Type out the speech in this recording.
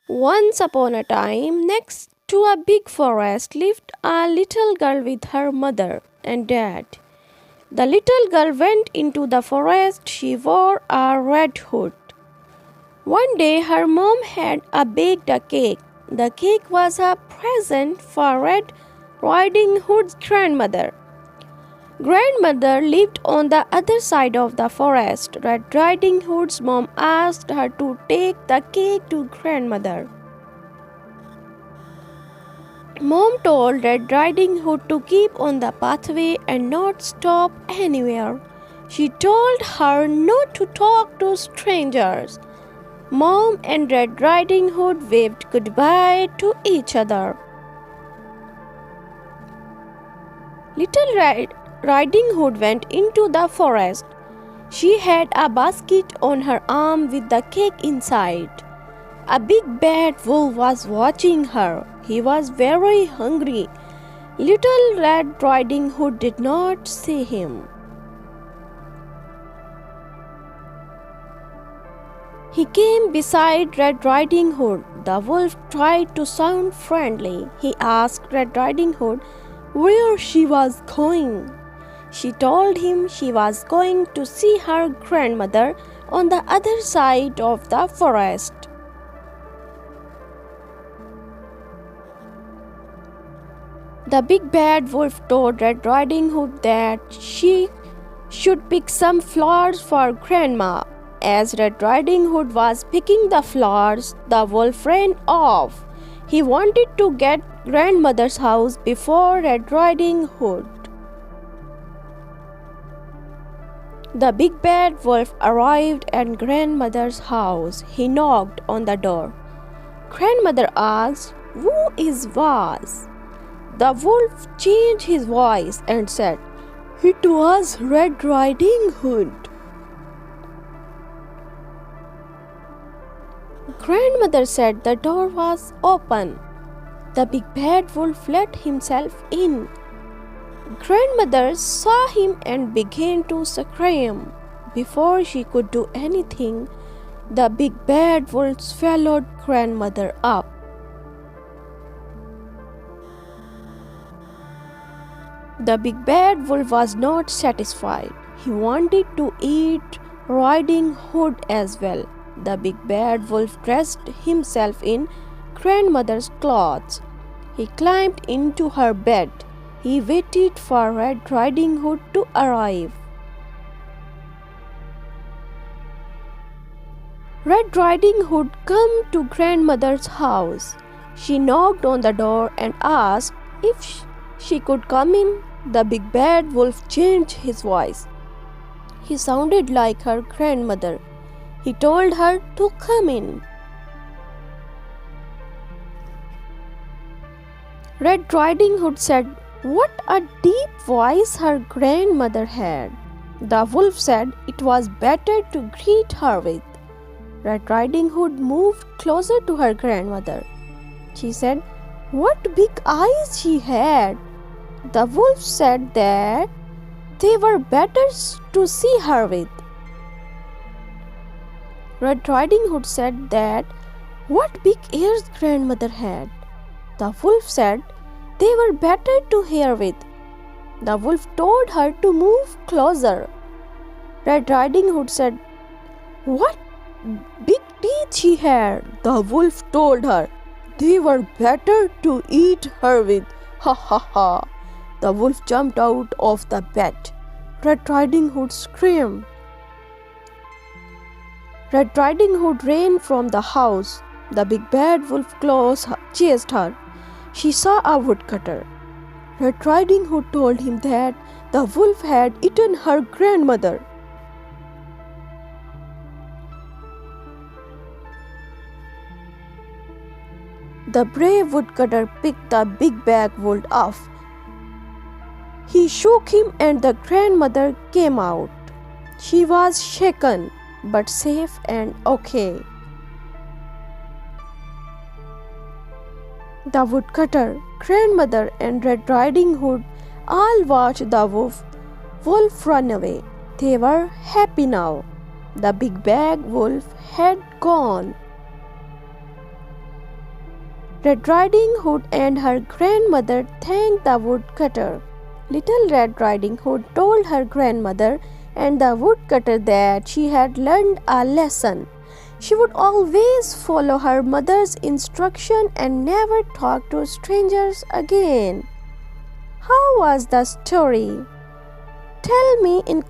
Once upon a time, next to a big forest, lived a little girl with her mother and dad. The little girl went into the forest. She wore a red hood. One day, her mom had baked a cake. The cake was a present for Red Riding Hood's grandmother. Grandmother lived on the other side of the forest. Red Riding Hood's mom asked her to take the cake to grandmother. Mom told Red Riding Hood to keep on the pathway and not stop anywhere. She told her not to talk to strangers. Mom and Red Riding Hood waved goodbye to each other. Little Red Riding Hood went into the forest. She had a basket on her arm with the cake inside. A big bad wolf was watching her. He was very hungry. Little Red Riding Hood did not see him. He came beside Red Riding Hood. The wolf tried to sound friendly. He asked Red Riding Hood where she was going. She told him she was going to see her grandmother on the other side of the forest. The big bad wolf told Red Riding Hood that she should pick some flowers for Grandma. As Red Riding Hood was picking the flowers, the wolf ran off. He wanted to get grandmother's house before Red Riding Hood. The big bad wolf arrived at grandmother's house. He knocked on the door. Grandmother asked, "Who is was?" The wolf changed his voice and said, "It was Red Riding Hood." Grandmother said the door was open. The big bad wolf let himself in. Grandmother saw him and began to scream. Before she could do anything, the big bad wolf swallowed grandmother up. The big bad wolf was not satisfied. He wanted to eat Riding Hood as well. The big bad wolf dressed himself in grandmother's clothes. He climbed into her bed. He waited for Red Riding Hood to arrive. Red Riding Hood came to grandmother's house. She knocked on the door and asked if she could come in. The big bad wolf changed his voice. He sounded like her grandmother. He told her to come in. Red Riding Hood said, "What a deep voice her grandmother had." The wolf said it was better to greet her with. Red Riding Hood moved closer to her grandmother. She said, "What big eyes she had." The wolf said that they were better to see her with. Red Riding Hood said that, "What big ears grandmother had." The wolf said they were better to hear with. The wolf told her to move closer. Red Riding Hood said, "What big teeth she had." The wolf told her they were better to eat her with. Ha ha ha. The wolf jumped out of the bed. Red Riding Hood screamed. Red Riding Hood ran from the house. The big bad wolf chased her. She saw a woodcutter. Red Riding Hood told him that the wolf had eaten her grandmother. The brave woodcutter picked the big bad wolf up. He shook him and the grandmother came out. She was shaken but safe and okay. The woodcutter, grandmother and Red Riding Hood all watched the wolf run away. They were happy now. The big bad wolf had gone. Red Riding Hood and her grandmother thanked the woodcutter. Little Red Riding Hood told her grandmother and the woodcutter that she had learned a lesson. She would always follow her mother's instruction and never talk to strangers again. How was the story? Tell me in